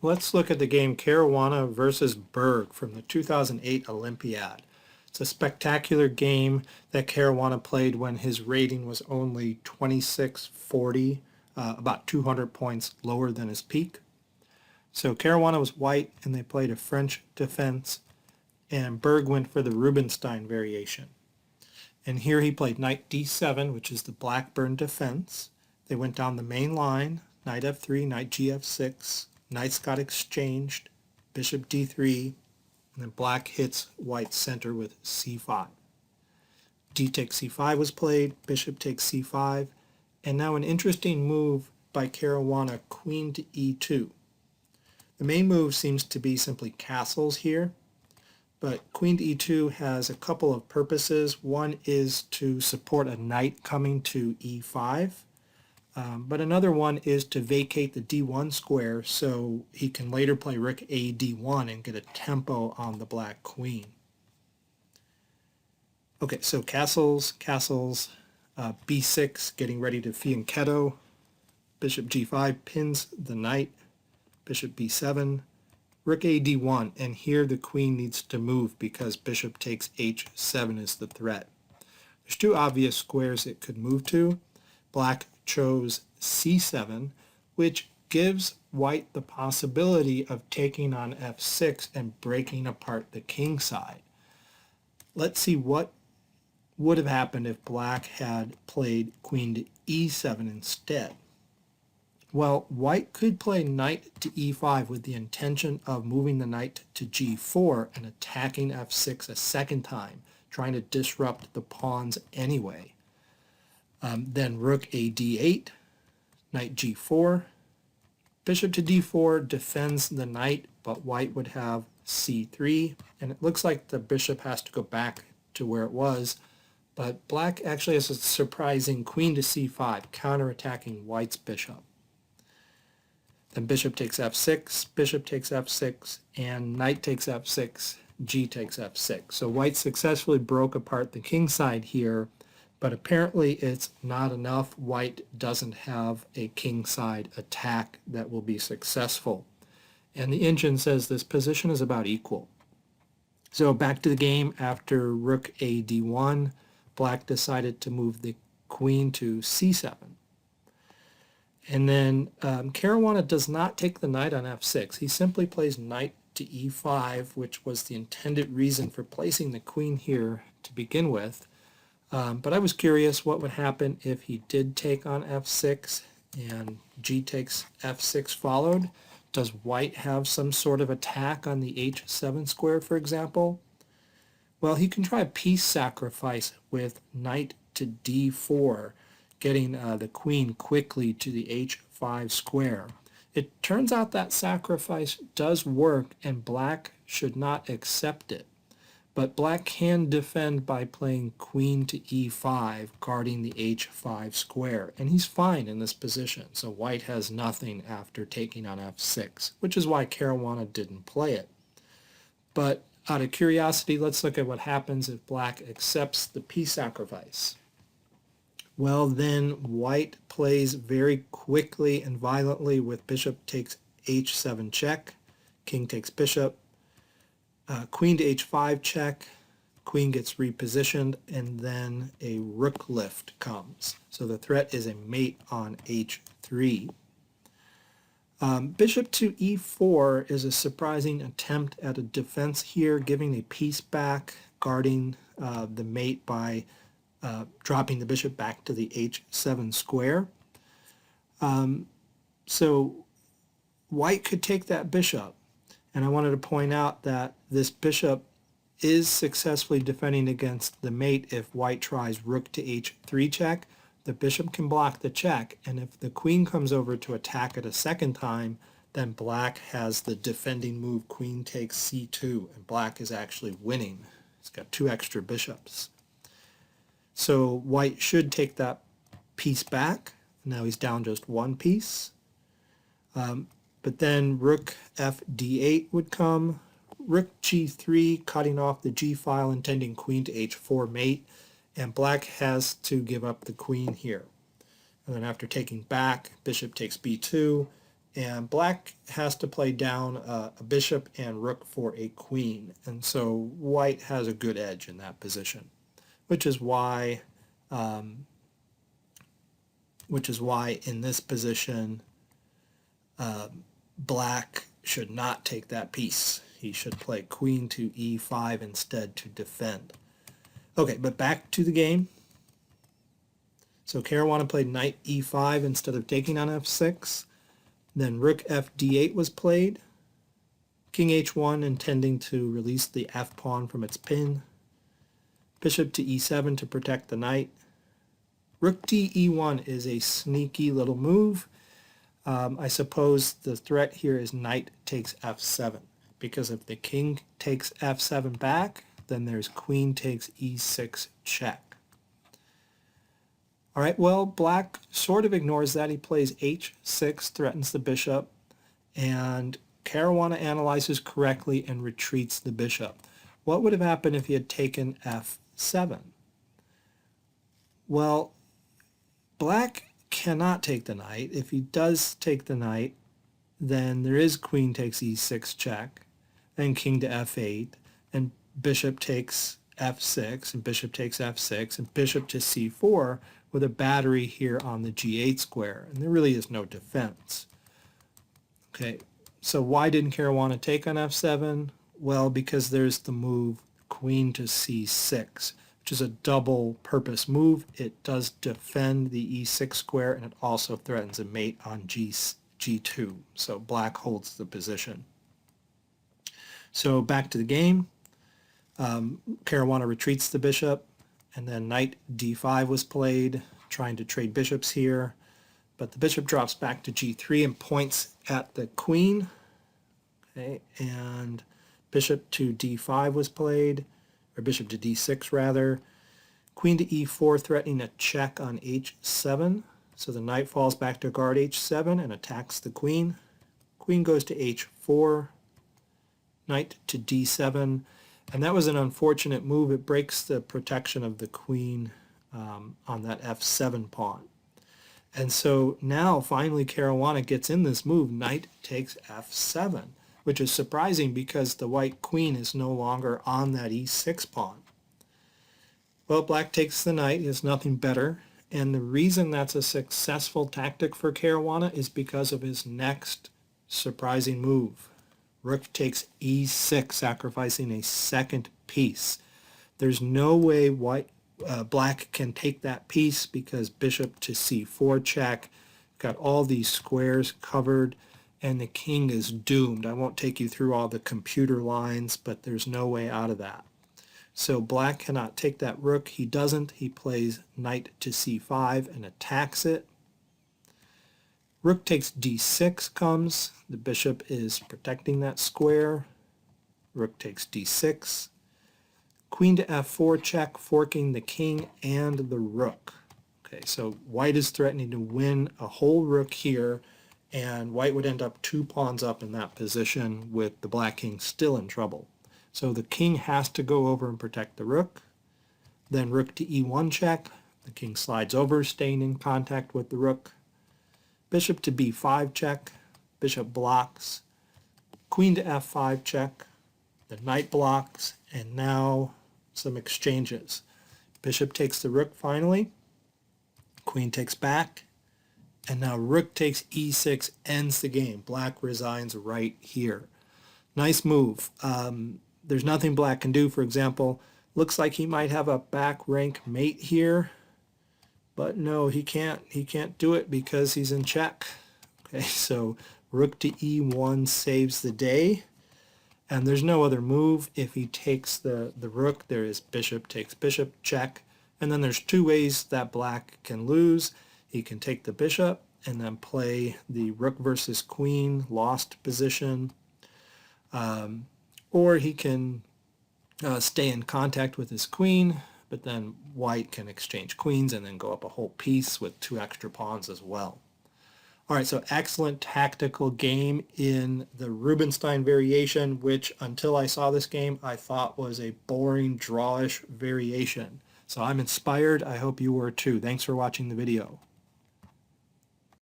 Let's look at the game Caruana versus Berg from the 2008 Olympiad. It's a spectacular game that Caruana played when his rating was only 2640, about 200 points lower than his peak. So Caruana was white and they played a French defense, and Berg went for the Rubenstein variation. And here he played knight d7, which is the Blackburne defense. They went down the main line, knight f3, knight gf6, knights got exchanged, bishop d3, and then black hits white's center with c5. D takes c5 was played, bishop takes c5, and now an interesting move by Caruana, queen to e2. The main move seems to be simply castles here, but queen to e2 has a couple of purposes. One is to support a knight coming to e5, but another one is to vacate the d1 square so he can later play rook a d1 and get a tempo on the black queen. Okay, so castles, b6 getting ready to fianchetto, bishop g5 pins the knight, bishop b7, rook a d1, and here the queen needs to move because bishop takes h7 is the threat. There's two obvious squares it could move to. Black chose c7, which gives white the possibility of taking on f6 and breaking apart the king side. Let's see what would have happened if black had played queen to e7 instead. Well, white could play knight to e5 with the intention of moving the knight to g4 and attacking f6 a second time, trying to disrupt the pawns anyway. Then rook a d8, knight g4, bishop to d4 defends the knight, but white would have c3, and it looks like the bishop has to go back to where it was, but black actually has a surprising queen to c5, counterattacking white's bishop. Then bishop takes f6, and knight takes f6, g takes f6. So white successfully broke apart the king side here, but apparently it's not enough. White doesn't have a king side attack that will be successful. And the engine says this position is about equal. So back to the game after rook a d1, black decided to move the queen to c7. And then Caruana does not take the knight on f6. He simply plays knight to e5, which was the intended reason for placing the queen here to begin with. But I was curious what would happen if he did take on f6 and g takes f6 followed. Does white have some sort of attack on the h7 square, for example? Well, he can try a piece sacrifice with knight to d4, getting the queen quickly to the h5 square. It turns out that sacrifice does work and black should not accept it. But black can defend by playing queen to e5, guarding the h5 square, and he's fine in this position, so white has nothing after taking on f6, which is why Caruana didn't play it. But out of curiosity, let's look at what happens if black accepts the piece sacrifice. Well, then white plays very quickly and violently with bishop takes h7 check, king takes bishop, queen to h5 check, queen gets repositioned, and then a rook lift comes. So the threat is a mate on h3. Bishop to e4 is a surprising attempt at a defense here, giving a piece back, guarding the mate by dropping the bishop back to the h7 square. So white could take that bishop, and I wanted to point out that this bishop is successfully defending against the mate if white tries rook to h3 check. The bishop can block the check, and if the queen comes over to attack it a second time, then black has the defending move queen takes c2, and black is actually winning. He's got two extra bishops. So white should take that piece back. Now he's down just one piece. But then rook f d8 would come, rook g3 cutting off the g file, intending queen to h4 mate, and black has to give up the queen here. And then after taking back, bishop takes b2, and black has to play down a bishop and rook for a queen, and so white has a good edge in that position, which is why in this position black should not take that piece. He should play queen to e5 instead to defend. Okay, but back to the game. So Caruana played knight e5 instead of taking on f6. Then rook fd8 was played. King h1 intending to release the f pawn from its pin. Bishop to e7 to protect the knight. Rook to e1 is a sneaky little move. I suppose the threat here is knight takes f7, because if the king takes f7 back, then there's queen takes e6 check. All right, well, black sort of ignores that. He plays h6, threatens the bishop, and Caruana analyzes correctly and retreats the bishop. What would have happened if he had taken f7? Well, black cannot take the knight. If he does take the knight, then there is queen takes e6 check, then king to f8, and bishop takes f6, and bishop takes f6, and bishop to c4 with a battery here on the g8 square, and there really is no defense. Okay, so why didn't Caruana take on f7? Well, because there's the move queen to c6, which is a double purpose move. It does defend the e6 square, and it also threatens a mate on g2. So black holds the position. So back to the game. Caruana retreats the bishop, and then knight d5 was played, trying to trade bishops here. But the bishop drops back to g3 and points at the queen. Okay, and bishop to d5 was played, or bishop to d6 rather. Queen to e4 threatening a check on h7. So the knight falls back to guard h7 and attacks the queen. Queen goes to h4. Knight to d7. And that was an unfortunate move. It breaks the protection of the queen on that f7 pawn. And so now finally Caruana gets in this move, knight takes f7, which is surprising because the white queen is no longer on that e6 pawn. Well, black takes the knight, he has nothing better, and the reason that's a successful tactic for Caruana is because of his next surprising move. Rook takes e6, sacrificing a second piece. There's no way black can take that piece because bishop to c4 check, got all these squares covered, and the king is doomed. I won't take you through all the computer lines, but there's no way out of that. So black cannot take that rook. He doesn't. He plays knight to c5 and attacks it. Rook takes d6 comes. The bishop is protecting that square. Rook takes d6. Queen to f4 check, forking the king and the rook. Okay, so white is threatening to win a whole rook here, and white would end up 2 pawns up in that position with the black king still in trouble. So the king has to go over and protect the rook. Then rook to e1 check. The king slides over, staying in contact with the rook. Bishop to b5 check. Bishop blocks. Queen to f5 check. The knight blocks, and now some exchanges. Bishop takes the rook finally. Queen takes back. And now rook takes e6 ends the game. Black resigns right here. Nice move. There's nothing black can do. For example, looks like he might have a back rank mate here, but no, he can't. He can't do it because he's in check. Okay, so rook to e1 saves the day, and there's no other move. If he takes the rook, there is bishop takes bishop check, and then there's 2 ways that black can lose. He can take the bishop and then play the rook versus queen lost position. Or he can stay in contact with his queen, but then white can exchange queens and then go up a whole piece with 2 extra pawns as well. All right, so excellent tactical game in the Rubenstein variation, which until I saw this game, I thought was a boring drawish variation. So I'm inspired. I hope you were too. Thanks for watching the video.